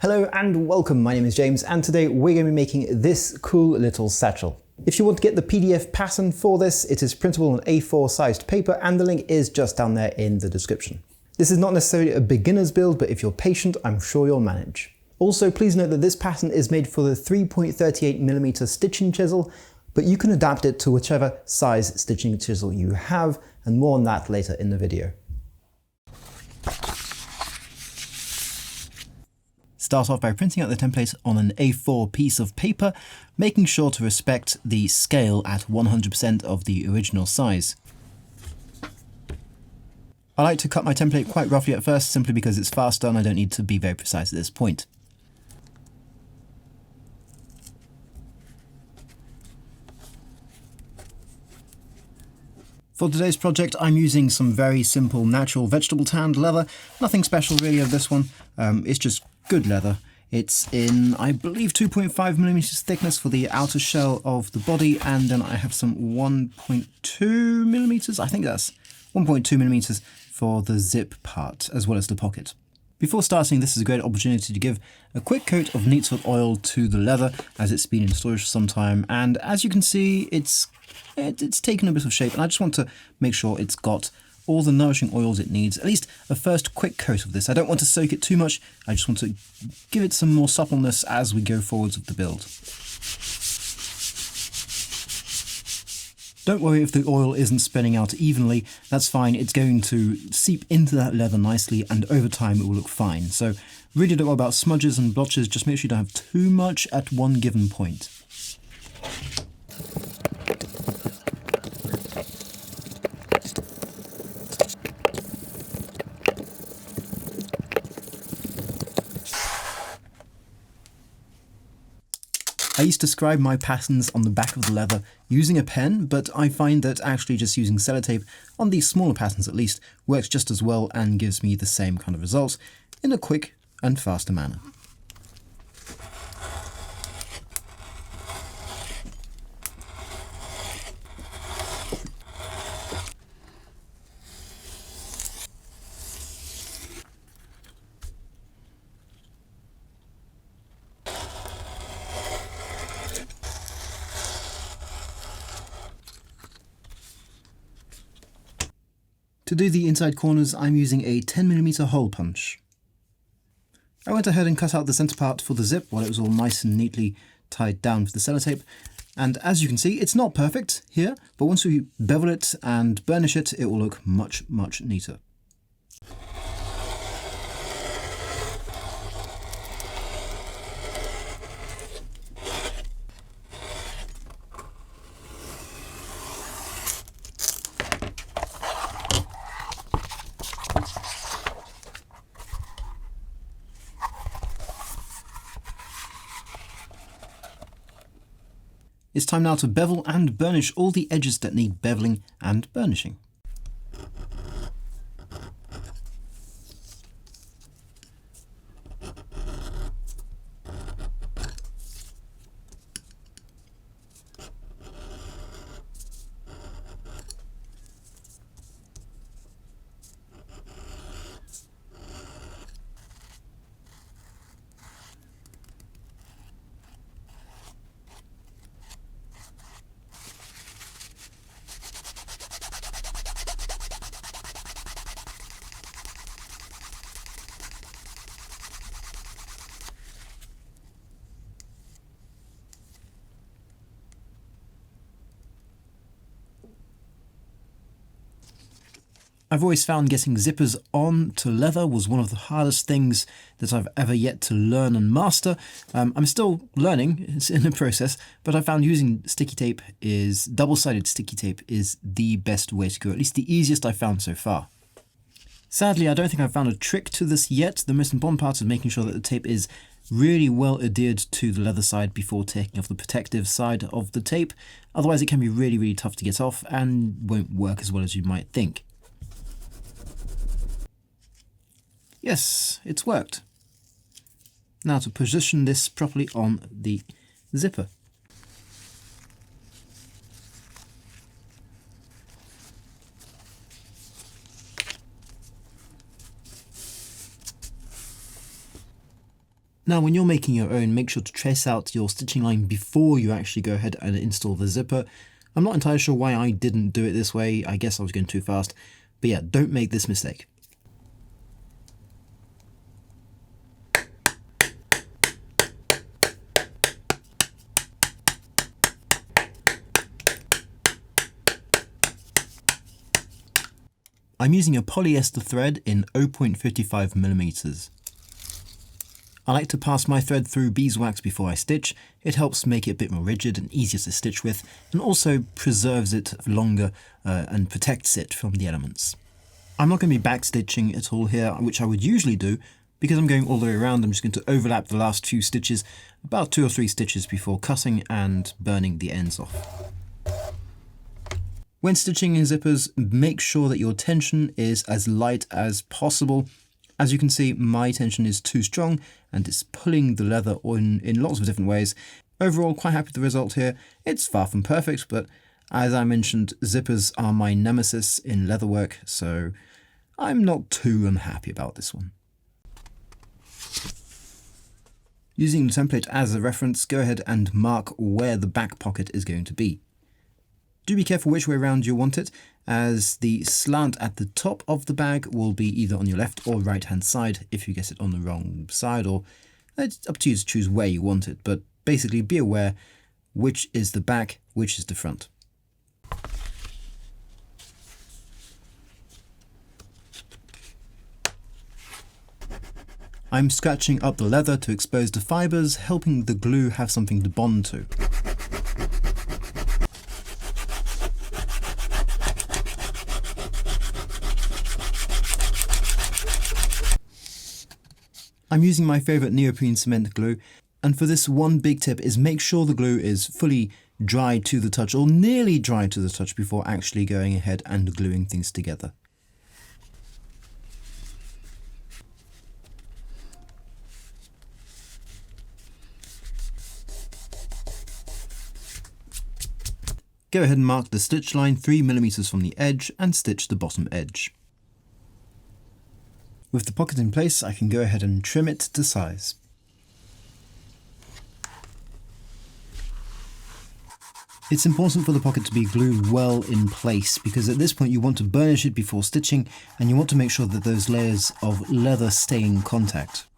Hello and welcome, my name is James and today we're going to be making this cool little satchel. If you want to get the PDF pattern for this, it is printable on A4 sized paper and the link is just down there in the description. This is not necessarily a beginner's build, but if you're patient, I'm sure you'll manage. Also, please note that this pattern is made for the 3.38mm stitching chisel, but you can adapt it to whichever size stitching chisel you have, and more on that later in the video. Start off by printing out the template on an A4 piece of paper, making sure to respect the scale at 100% of the original size. I like to cut my template quite roughly at first, simply because it's faster and I don't need to be very precise at this point. For today's project, I'm using some very simple natural vegetable tanned leather. Nothing special really of this one, it's just good leather. It's in, I believe, 2.5mm thickness for the outer shell of the body, and then I have some 1.2mm, I think that's 1.2mm for the zip part, as well as the pocket. Before starting, this is a great opportunity to give a quick coat of neatsil oil to the leather, as it's been in storage for some time, and as you can see, it's taken a bit of shape, and I just want to make sure it's got all the nourishing oils it needs, at least a first quick coat of this. I don't want to soak it too much, I just want to give it some more suppleness as we go forwards with the build. Don't worry if the oil isn't spreading out evenly, that's fine, it's going to seep into that leather nicely and over time it will look fine. So really don't worry about smudges and blotches, just make sure you don't have too much at one given point. I used to scribe my patterns on the back of the leather using a pen, but I find that actually just using sellotape, on these smaller patterns at least, works just as well and gives me the same kind of results in a quick and faster manner. To do the inside corners, I'm using a 10mm hole punch. I went ahead and cut out the center part for the zip while it was all nice and neatly tied down with the sellotape. And as you can see, it's not perfect here, but once we bevel it and burnish it, it will look much, much neater. It's time now to bevel and burnish all the edges that need beveling and burnishing. I've always found getting zippers on to leather was one of the hardest things that I've ever yet to learn and master. I'm still learning, it's in the process, but I found using sticky tape double-sided sticky tape is the best way to go, at least the easiest I've found so far. Sadly, I don't think I've found a trick to this yet. The most important part is making sure that the tape is really well adhered to the leather side before taking off the protective side of the tape. Otherwise it can be really, really tough to get off and won't work as well as you might think. Yes, it's worked. Now to position this properly on the zipper. Now, when you're making your own, make sure to trace out your stitching line before you actually go ahead and install the zipper. I'm not entirely sure why I didn't do it this way. I guess I was going too fast. But yeah, don't make this mistake. I'm using a polyester thread in 0.55 millimeters. I like to pass my thread through beeswax before I stitch. It helps make it a bit more rigid and easier to stitch with, and also preserves it longer and protects it from the elements. I'm not going to be back stitching at all here, which I would usually do. Because I'm going all the way around, I'm just going to overlap the last few stitches, about 2 or 3 stitches before cutting and burning the ends off. When stitching in zippers, make sure that your tension is as light as possible. As you can see, my tension is too strong and it's pulling the leather in lots of different ways. Overall, quite happy with the result here. It's far from perfect, but as I mentioned, zippers are my nemesis in leatherwork, so I'm not too unhappy about this one. Using the template as a reference, go ahead and mark where the back pocket is going to be. Do be careful which way around you want it, as the slant at the top of the bag will be either on your left or right hand side if you get it on the wrong side, or it's up to you to choose where you want it, but basically be aware which is the back, which is the front. I'm scratching up the leather to expose the fibres, helping the glue have something to bond to. I'm using my favourite neoprene cement glue, and for this, one big tip is make sure the glue is fully dry to the touch or nearly dry to the touch before actually going ahead and gluing things together. Go ahead and mark the stitch line 3 millimeters from the edge and stitch the bottom edge. With the pocket in place, I can go ahead and trim it to size. It's important for the pocket to be glued well in place, because at this point you want to burnish it before stitching, and you want to make sure that those layers of leather stay in contact.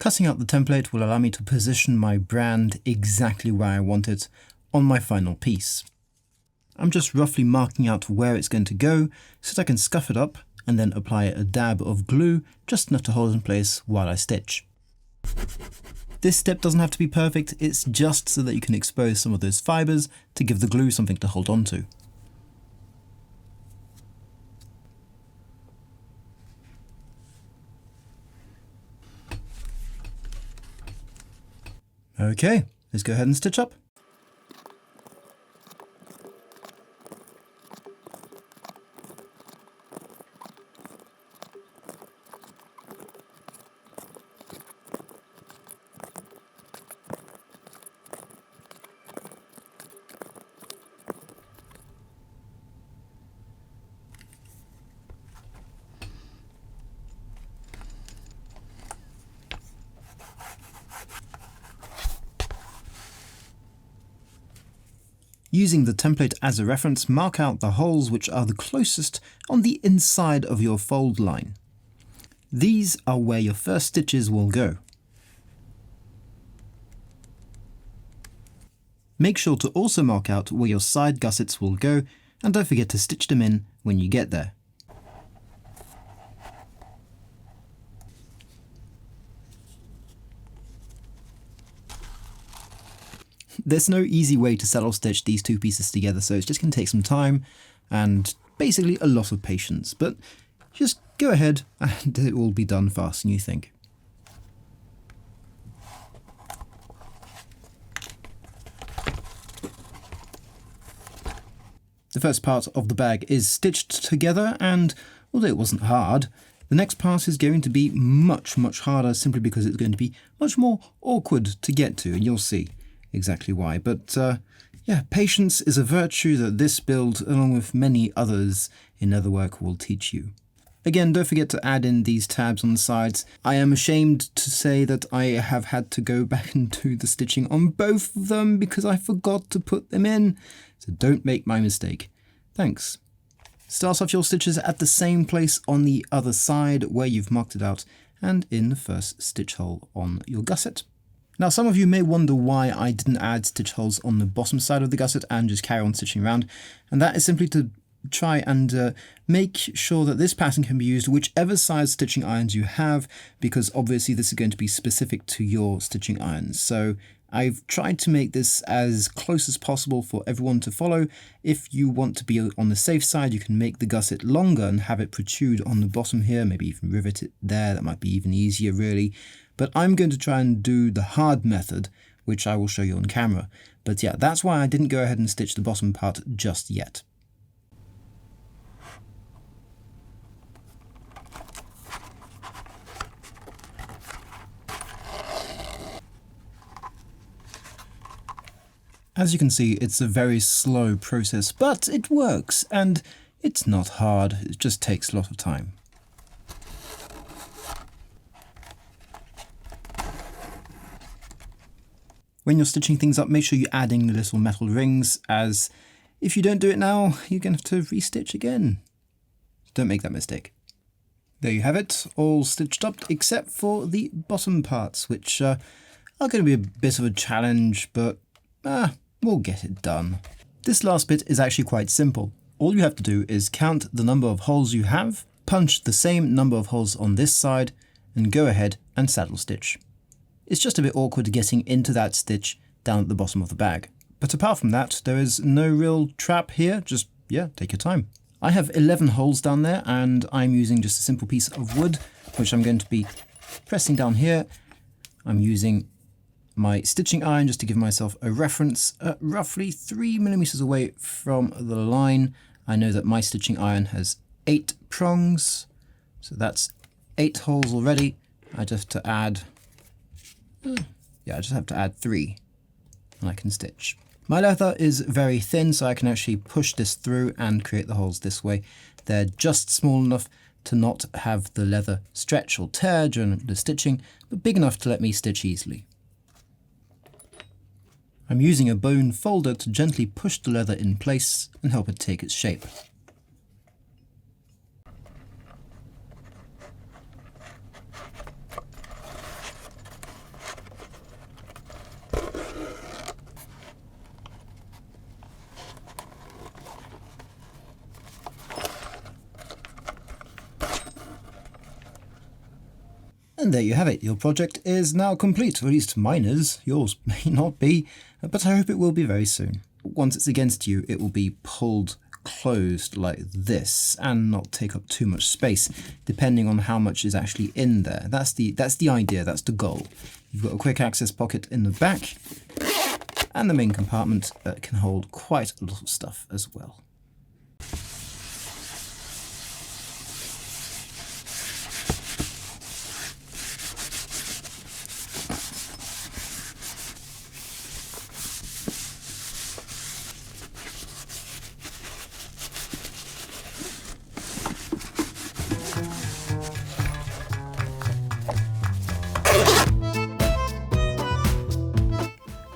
Cutting out the template will allow me to position my brand exactly where I want it on my final piece. I'm just roughly marking out where it's going to go so that I can scuff it up and then apply a dab of glue just enough to hold it in place while I stitch. This step doesn't have to be perfect, it's just so that you can expose some of those fibres to give the glue something to hold on to. Okay, let's go ahead and stitch up. Using the template as a reference, mark out the holes which are the closest on the inside of your fold line. These are where your first stitches will go. Make sure to also mark out where your side gussets will go, and don't forget to stitch them in when you get there. There's no easy way to saddle stitch these two pieces together, so it's just going to take some time and basically a lot of patience. But just go ahead and it will be done faster than you think. The first part of the bag is stitched together, and although it wasn't hard, the next part is going to be much harder, simply because it's going to be much more awkward to get to, and you'll see exactly why. But yeah, patience is a virtue that this build, along with many others in leatherwork, will teach you. Again, don't forget to add in these tabs on the sides. I am ashamed to say that I have had to go back and do the stitching on both of them because I forgot to put them in. So don't make my mistake. Thanks. Start off your stitches at the same place on the other side where you've marked it out, and in the first stitch hole on your gusset. Now, some of you may wonder why I didn't add stitch holes on the bottom side of the gusset and just carry on stitching around, and that is simply to try and make sure that this pattern can be used whichever size stitching irons you have, because obviously this is going to be specific to your stitching irons. So I've tried to make this as close as possible for everyone to follow. If you want to be on the safe side, you can make the gusset longer and have it protrude on the bottom here, maybe even rivet it there. That might be even easier, really. But I'm going to try and do the hard method, which I will show you on camera. But yeah, that's why I didn't go ahead and stitch the bottom part just yet. As you can see, it's a very slow process, but it works, and it's not hard, it just takes a lot of time. When you're stitching things up, make sure you're adding the little metal rings, as if you don't do it now, you're going to have to restitch again. Don't make that mistake. There you have it, all stitched up except for the bottom parts, which are going to be a bit of a challenge, but we'll get it done. This last bit is actually quite simple. All you have to do is count the number of holes you have, punch the same number of holes on this side, and go ahead and saddle stitch. It's just a bit awkward getting into that stitch down at the bottom of the bag. But apart from that, there is no real trap here, just, yeah, take your time. I have 11 holes down there, and I'm using just a simple piece of wood, which I'm going to be pressing down here. I'm using my stitching iron just to give myself a reference, roughly 3mm away from the line. I know that my stitching iron has 8 prongs, so that's 8 holes already. I just have to add, I just have to add 3, and I can stitch. My leather is very thin, so I can actually push this through and create the holes this way. They're just small enough to not have the leather stretch or tear during the stitching, but big enough to let me stitch easily. I'm using a bone folder to gently push the leather in place and help it take its shape. And there you have it, your project is now complete, or at least mine is. Yours may not be, but I hope it will be very soon. Once it's against you, it will be pulled closed like this and not take up too much space, depending on how much is actually in there. That's the idea, that's the goal. You've got a quick access pocket in the back, and the main compartment that can hold quite a lot of stuff as well.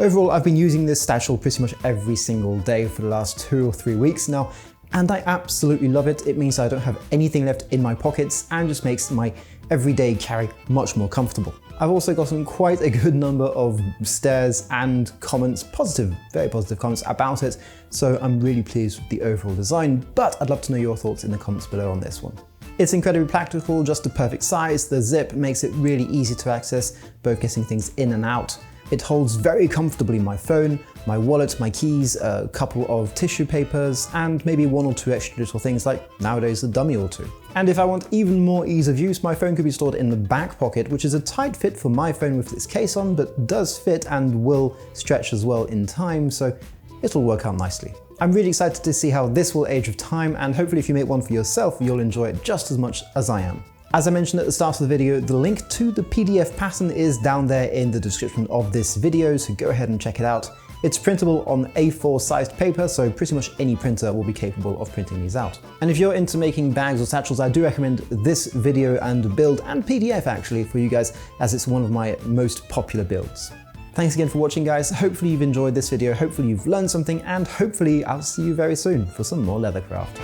Overall, I've been using this satchel pretty much every single day for the last 2 or 3 weeks now, and I absolutely love it. It means I don't have anything left in my pockets and just makes my everyday carry much more comfortable. I've also gotten quite a good number of stares and comments, positive, very positive comments about it, so I'm really pleased with the overall design, but I'd love to know your thoughts in the comments below on this one. It's incredibly practical, just the perfect size. The zip makes it really easy to access, both getting things in and out. It holds very comfortably my phone, my wallet, my keys, a couple of tissue papers, and maybe 1 or 2 extra little things like nowadays a dummy or 2. And if I want even more ease of use, my phone could be stored in the back pocket, which is a tight fit for my phone with this case on, but does fit and will stretch as well in time, so it'll work out nicely. I'm really excited to see how this will age with time, and hopefully if you make one for yourself, you'll enjoy it just as much as I am. As I mentioned at the start of the video, the link to the PDF pattern is down there in the description of this video, so go ahead and check it out. It's printable on A4 sized paper, so pretty much any printer will be capable of printing these out. And if you're into making bags or satchels, I do recommend this video and build, and PDF actually, for you guys, as it's one of my most popular builds. Thanks again for watching, guys. Hopefully you've enjoyed this video, hopefully you've learned something, and hopefully I'll see you very soon for some more leather craft.